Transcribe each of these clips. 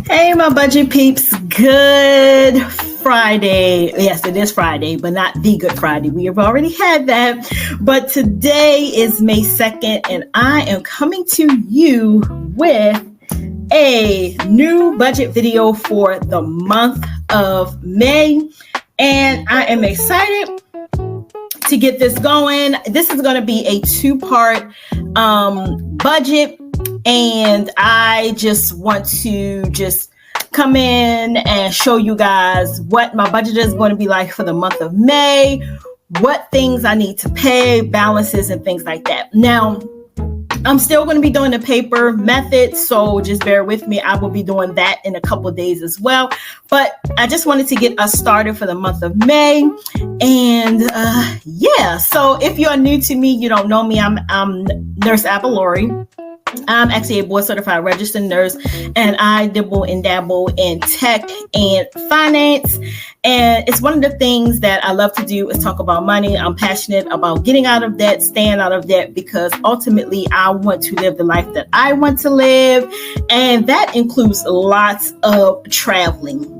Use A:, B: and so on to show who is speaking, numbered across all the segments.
A: Hey, my budget peeps. Good Friday. Yes, it is Friday, but not the Good Friday. We have already had that. But today is May 2nd, and I am coming to you with a new budget video for the month of May. And I am excited to get this going. This is going to be a two-part budget. And I just want to come in and show you guys what my budget is going to be like for the month of May, what things I need to pay, balances, and things like that. Now, I'm still going to be doing the paper method, so just bear with me. I will be doing that in a couple of days as well. But I just wanted to get us started for the month of May. And so if you're new to me, you don't know me, I'm Nurse Abalori. I'm actually a board certified registered nurse, and I dibble and dabble in tech and finance. And it's one of the things that I love to do is talk about money. I'm passionate about getting out of debt, staying out of debt, because ultimately I want to live the life that I want to live. And that includes lots of traveling.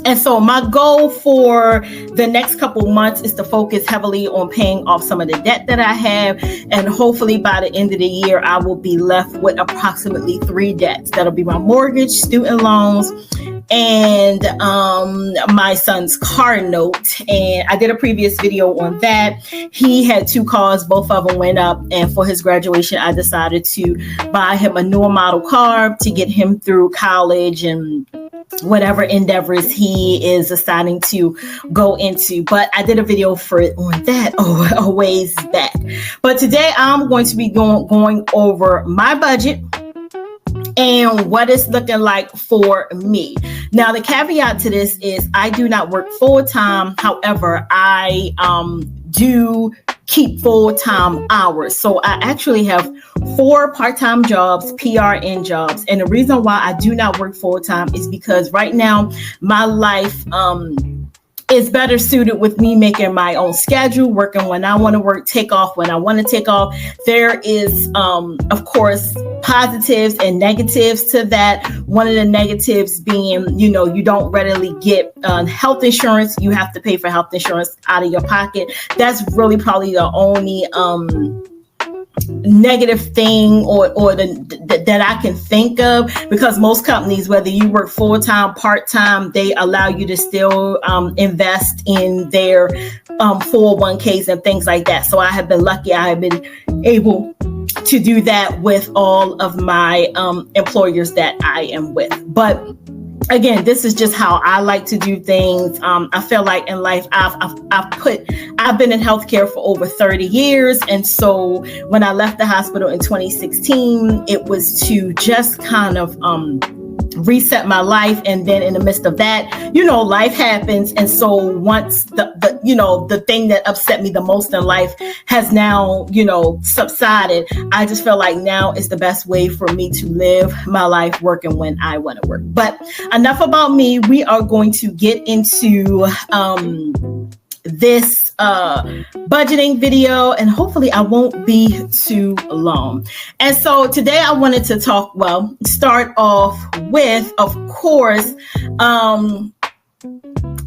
A: And so my goal for the next couple months is to focus heavily on paying off some of the debt that I have. And hopefully by the end of the year, I will be left with approximately 3 debts. That'll be my mortgage, student loans, and my son's car note. And I did a previous video on that. He had 2 cars, both of them went up. And for his graduation, I decided to buy him a newer model car to get him through college and whatever endeavors he is deciding to go into. But I did a video on that a ways back. But today I'm going to be going over my budget and what it's looking like for me. Now, the caveat to this is I do not work full time. However, I do keep full-time hours. So I actually have 4 part-time jobs, PRN jobs. And the reason why I do not work full-time is because right now my life is better suited with me making my own schedule, working when I want to work, take off when I want to take off. There is, of course, positives and negatives to that. One of the negatives being, you don't readily get health insurance. You have to pay for health insurance out of your pocket. That's really probably the only negative thing or that I can think of, because most companies, whether you work full-time, part-time, they allow you to still invest in their 401ks and things like that. So I have been lucky. I have been able to do that with all of my employers that I am with. But again, this is just how I like to do things. I feel like in life, I've been in healthcare for over 30 years. And so when I left the hospital in 2016, it was to just kind of reset my life. And then in the midst of that, life happens. And so once the thing that upset me the most in life has now, subsided, I just feel like now is the best way for me to live my life working when I want to work. But enough about me. We are going to get into this budgeting video, and hopefully I won't be too long. And so today I wanted to start off with, of course,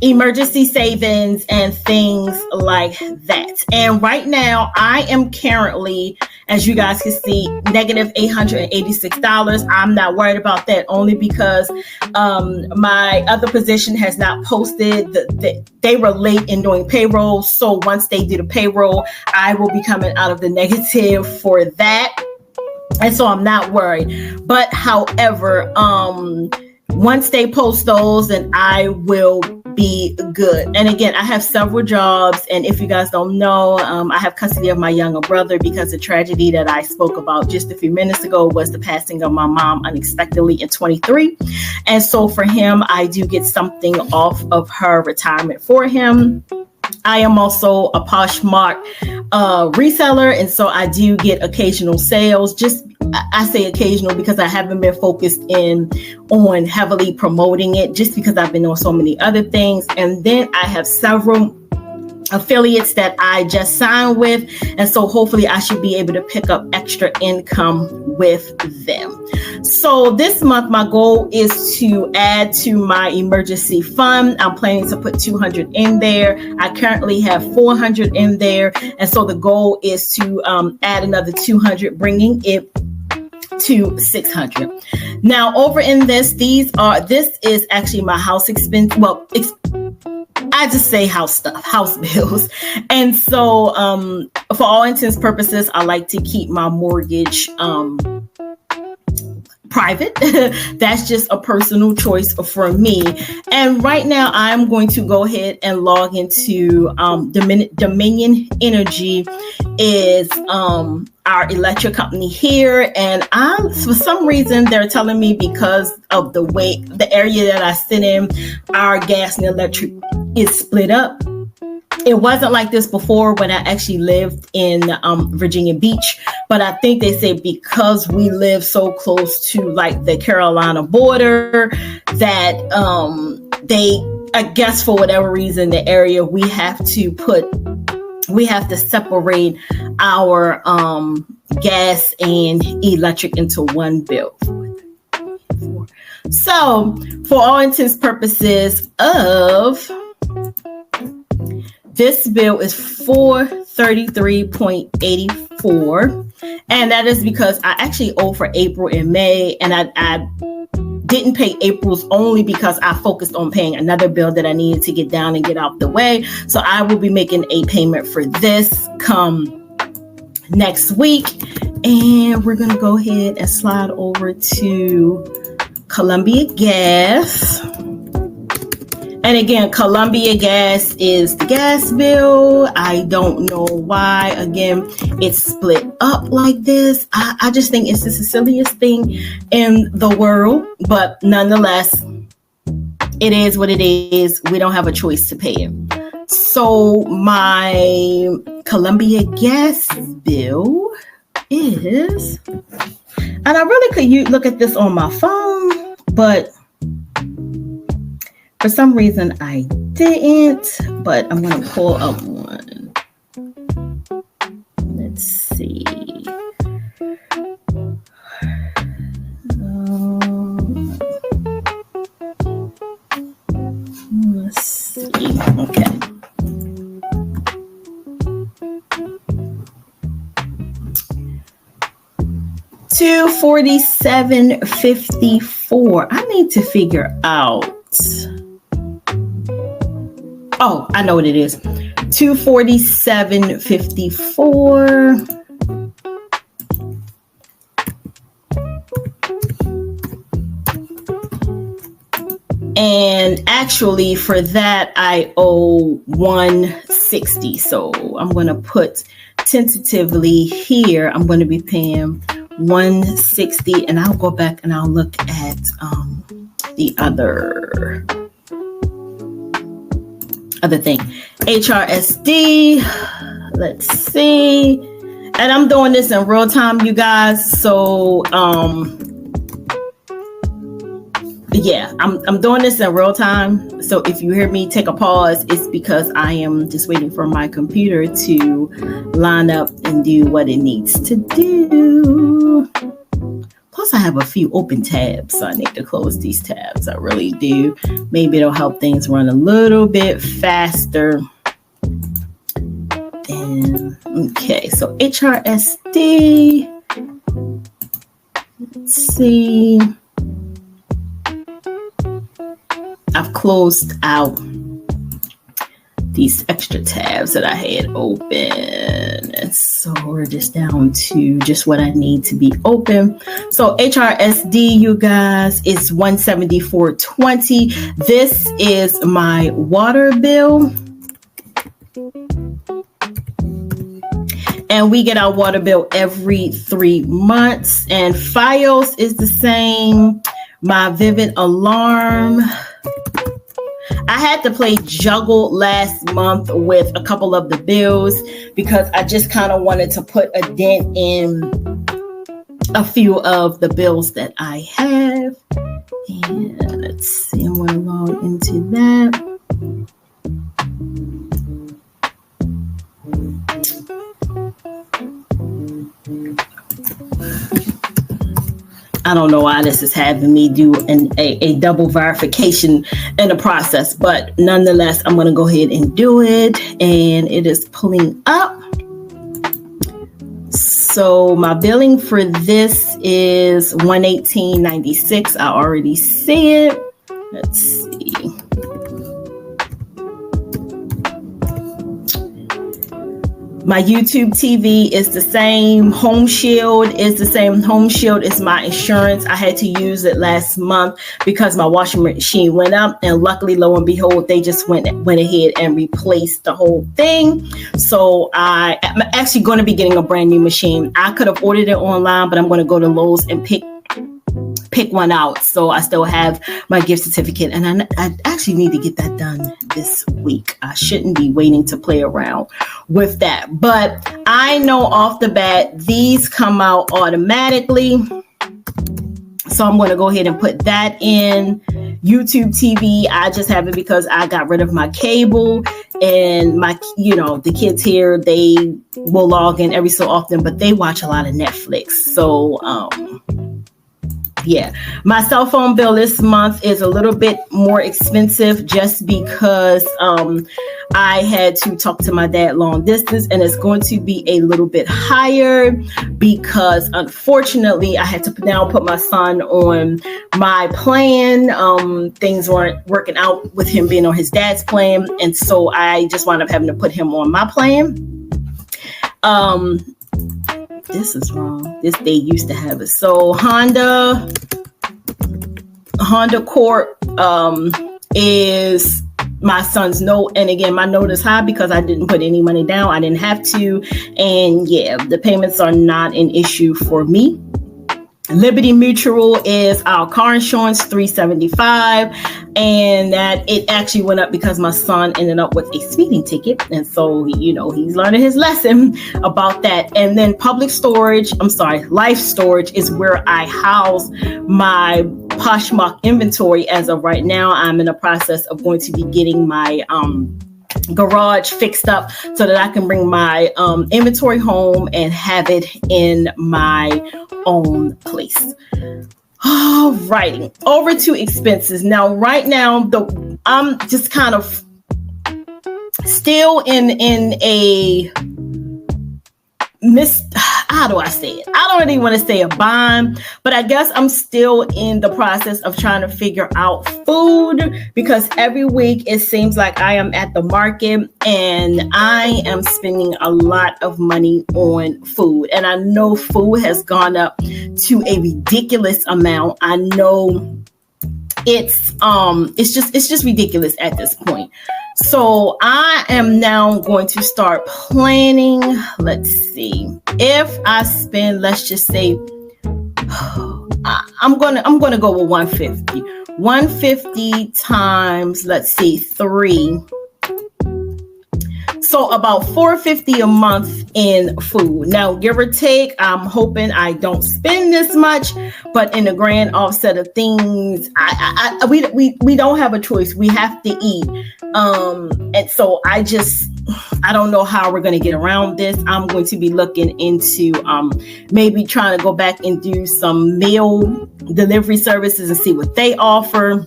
A: emergency savings and things like that. And right now I am currently, as you guys can see, negative $886. I'm not worried about that, only because my other position has not posted. They were late in doing payroll. So once they do the payroll, I will be coming out of the negative for that. And so I'm not worried. But however, once they post those, then I will be good. And again, I have several jobs. And if you guys don't know, I have custody of my younger brother, because the tragedy that I spoke about just a few minutes ago was the passing of my mom unexpectedly in 23. And so for him, I do get something off of her retirement for him. I am also a Poshmark reseller, and so I do get occasional sales. I say occasional because I haven't been focused on heavily promoting it, just because I've been on so many other things. And then I have several affiliates that I just signed with, and so hopefully I should be able to pick up extra income with them. So this month, my goal is to add to my emergency fund. I'm planning to put 200 in there. I currently have 400 in there. And so the goal is to add another 200, bringing it to 600. Now over in this is actually my house expense. Well, I just say house stuff, house bills. And so for all intents and purposes, I like to keep my mortgage private. That's just a personal choice for me. And right now I'm going to go ahead and log into Dominion Energy is our electric company here. And for some reason, they're telling me because of the area that I sit in, our gas and electric is split up. It wasn't like this before when I actually lived in Virginia Beach, but I think they say because we live so close to like the Carolina border that I guess for whatever reason, the area we have to separate our gas and electric into one bill. So for all intents and purposes of this bill is $433.84, and that is because I actually owe for April and May, and I didn't pay April's only because I focused on paying another bill that I needed to get down and get out the way. So I will be making a payment for this come next week, and we're going to go ahead and slide over to Columbia Gas. And again, Columbia Gas is the gas bill. I don't know why, again, it's split up like this. I just think it's the silliest thing in the world. But nonetheless, it is what it is. We don't have a choice to pay it. So my Columbia Gas bill is, and I really could look at this on my phone, but for some reason I didn't, but I'm going to pull up one. Let's see. Let's see. Okay. $247.54. I need to figure out. Oh, I know what it is. $247.54. And actually for that, I owe $160. So I'm going to put tentatively here, I'm going to be paying $160, and I'll go back and I'll look at the other thing. HRSD, let's see. And I'm doing this in real time, you guys. So yeah, I'm doing this in real time. So if you hear me take a pause, it's because I am just waiting for my computer to line up and do what it needs to do. Plus, I have a few open tabs, so I need to close these tabs. I really do. Maybe it'll help things run a little bit faster. And okay, so HRSD. Let's see. I've closed out these extra tabs that I had open. And so we're just down to just what I need to be open. So HRSD, you guys, is $174.20. This is my water bill. And we get our water bill every 3 months. And FiOS is the same. My Vivid Alarm. I had to play juggle last month with a couple of the bills because I just kind of wanted to put a dent in a few of the bills that I have. And let's see, I'm going to log into that. I don't know why this is having me do a double verification in the process, but nonetheless, I'm going to go ahead and do it, and it is pulling up. So my billing for this is $118.96. I already see it. Let's see. My YouTube TV is the same. Home Shield is the same. Home Shield is my insurance. I had to use it last month because my washing machine went up, and luckily, lo and behold, they just went ahead and replaced the whole thing. So I'm actually going to be getting a brand new machine. I could have ordered it online, but I'm going to go to Lowe's and pick one out. So I still have my gift certificate, and I actually need to get that done this week. I shouldn't be waiting to play around with that, but I know off the bat these come out automatically, so I'm going to go ahead and put that in. YouTube TV, I just have it because I got rid of my cable, and the kids here, they will log in every so often, but they watch a lot of Netflix. So yeah, my cell phone bill this month is a little bit more expensive just because I had to talk to my dad long distance, and it's going to be a little bit higher because unfortunately I had to now put my son on my plan. Things weren't working out with him being on his dad's plan, and so I just wound up having to put him on my plan. This is wrong. They used to have it. So Honda Corp is my son's note. And again, my note is high because I didn't put any money down. I didn't have to. And yeah, the payments are not an issue for me. Liberty Mutual is our car insurance, $375, and that it actually went up because my son ended up with a speeding ticket, and so he's learning his lesson about that. And then Life Storage is where I house my Poshmark inventory. As of right now, I'm in the process of going to be getting my garage fixed up so that I can bring my inventory home and have it in my own place. All righty, over to expenses. Now, right now, I'm just kind of still in a how do I say it? I don't really want to say a bind, but I guess I'm still in the process of trying to figure out food, because every week it seems like I am at the market and I am spending a lot of money on food. And I know food has gone up to a ridiculous amount. I know it's just ridiculous at this point. So I am now going to start planning. Let's see. If I spend, let's just say, I'm gonna go with 150. 150 times, let's see, 3. So about $450 a month in food. Now, give or take, I'm hoping I don't spend this much, but in the grand offset of things, we don't have a choice. We have to eat. And so I don't know how we're going to get around this. I'm going to be looking into maybe trying to go back and do some meal delivery services and see what they offer,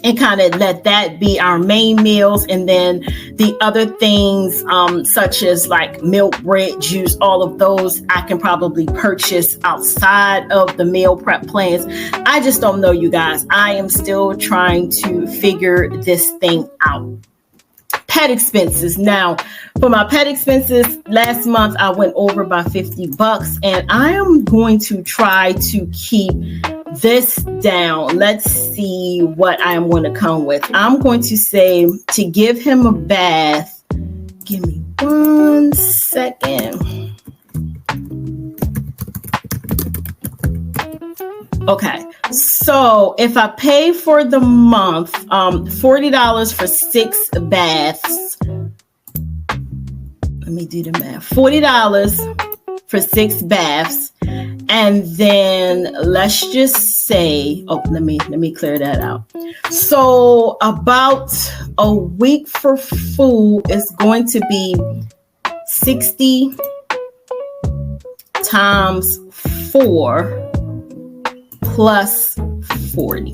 A: and kind of let that be our main meals. And then the other things, such as like milk, bread, juice, all of those, I can probably purchase outside of the meal prep plans. I just don't know, you guys. I am still trying to figure this thing out. Pet expenses. Now, for my pet expenses, last month I went over by $50, and I am going to try to keep this down. Let's see what I am going to come with. I'm going to say to give him a bath. Give me 1 second. Okay, so if I pay for the month, $40 for 6 baths. Let me do the math. $40 for 6 baths. And then let's just say, let me clear that out. So about a week for food is going to be 60 times 4 plus 40.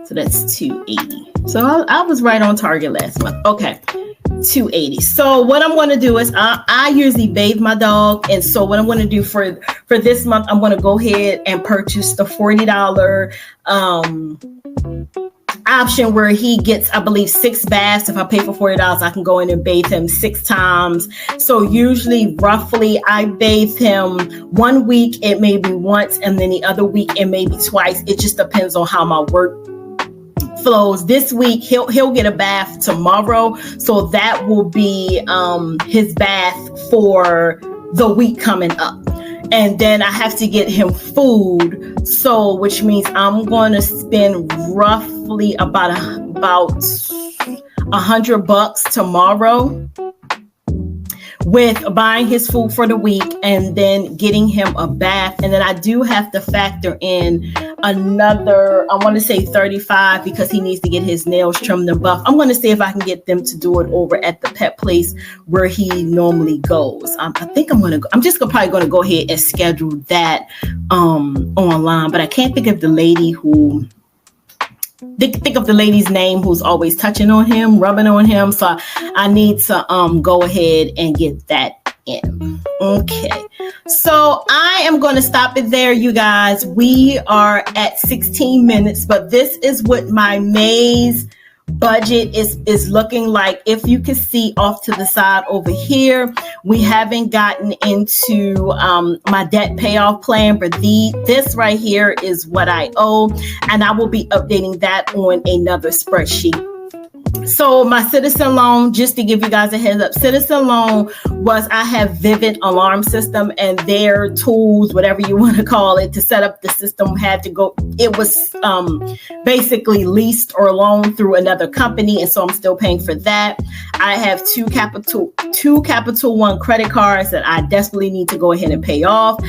A: So that's 280. So I was right on target last month. Okay, 280. So what I'm going to do is I usually bathe my dog. And so what I'm going to do for this month, I'm going to go ahead and purchase the $40 option where he gets, I believe, 6 baths. If I pay for $40, I can go in and bathe him 6 times. So usually, roughly, I bathe him 1 week. It may be once, and then the other week it may be twice. It just depends on how my work flows. This week he'll get a bath tomorrow, so that will be his bath for the week coming up. And then I have to get him food, so which means I'm going to spend roughly about $100 tomorrow with buying his food for the week and then getting him a bath. And then I do have to factor in another, I want to say 35, because he needs to get his nails trimmed and buffed. I'm going to see if I can get them to do it over at the pet place where he normally goes. I think I'm just probably going to go ahead and schedule that online, but I can't think of the lady who think of the lady's name who's always touching on him, rubbing on him. So I need to go ahead and get that in. Okay. So I am going to stop it there, you guys. We are at 16 minutes, but this is what my May's budget is looking like. If you can see off to the side over here, we haven't gotten into my debt payoff plan, but this right here is what I owe, and I will be updating that on another spreadsheet. So my Citizen loan, just to give you guys a heads up, Citizen loan was, I have Vivid alarm system, and their tools, whatever you want to call it, to set up the system had to go. It was basically leased or loaned through another company, and so I'm still paying for that. I have two Capital One credit cards that I desperately need to go ahead and pay off.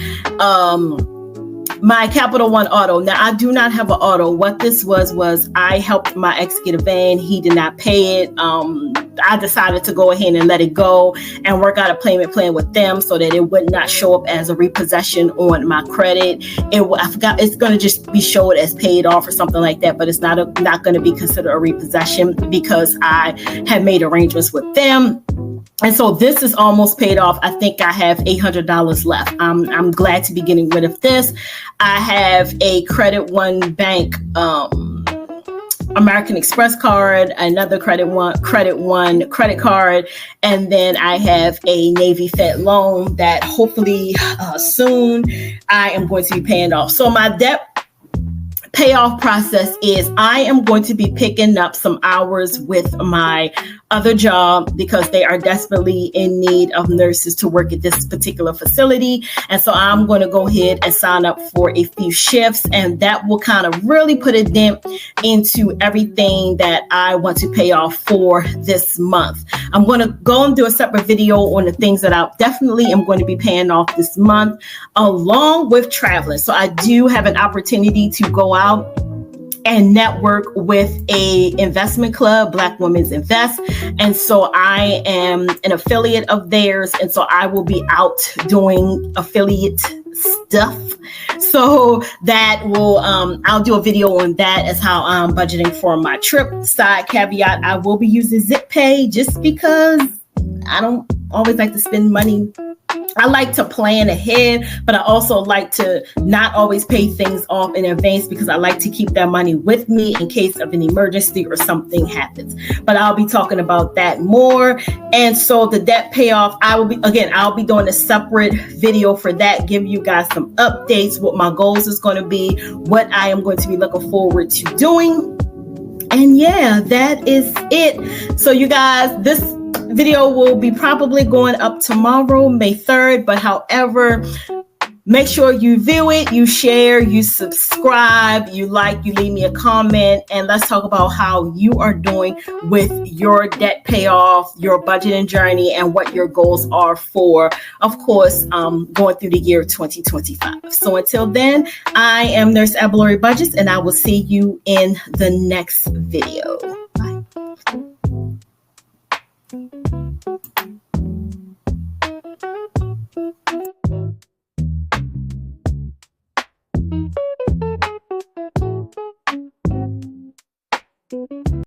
A: My Capital One auto. Now, I do not have an auto. What this was I helped my ex get a van. He did not pay it. I decided to go ahead and let it go and work out a payment plan with them so that it would not show up as a repossession on my credit. I forgot, it's going to just be showed as paid off or something like that, but it's not going to be considered a repossession because I had made arrangements with them. And so this is almost paid off. I think I have $800 left. I'm glad to be getting rid of this. I have a Credit One Bank American Express card, another Credit One credit card, and then I have a Navy Fed loan that hopefully soon I am going to be paying off. So my debt payoff process is I am going to be picking up some hours with my other job because they are desperately in need of nurses to work at this particular facility. And so I'm going to go ahead and sign up for a few shifts, and that will kind of really put a dent into everything that I want to pay off for this month. I'm going to go and do a separate video on the things that I definitely am going to be paying off this month, along with traveling. So I do have an opportunity to go out and network with a investment club, Black Women's Invest. And so I am an affiliate of theirs. And so I will be out doing affiliate stuff. So that will, I'll do a video on that as how I'm budgeting for my trip. Side caveat, I will be using ZipPay just because I don't always like to spend money. I like to plan ahead, but I also like to not always pay things off in advance because I like to keep that money with me in case of an emergency or something happens. But I'll be talking about that more. And so the debt payoff, I'll be doing a separate video for that, give you guys some updates, what my goals is going to be, what I am going to be looking forward to doing. And yeah, that is it. So you guys, this video will be probably going up tomorrow, May 3rd. But however, make sure you view it, you share, you subscribe, you like, you leave me a comment, and let's talk about how you are doing with your debt payoff, your budgeting journey, and what your goals are for, of course, going through the year 2025. So until then, I am Nurse Abelori Budgets, and I will see you in the next video. Bye.
B: you.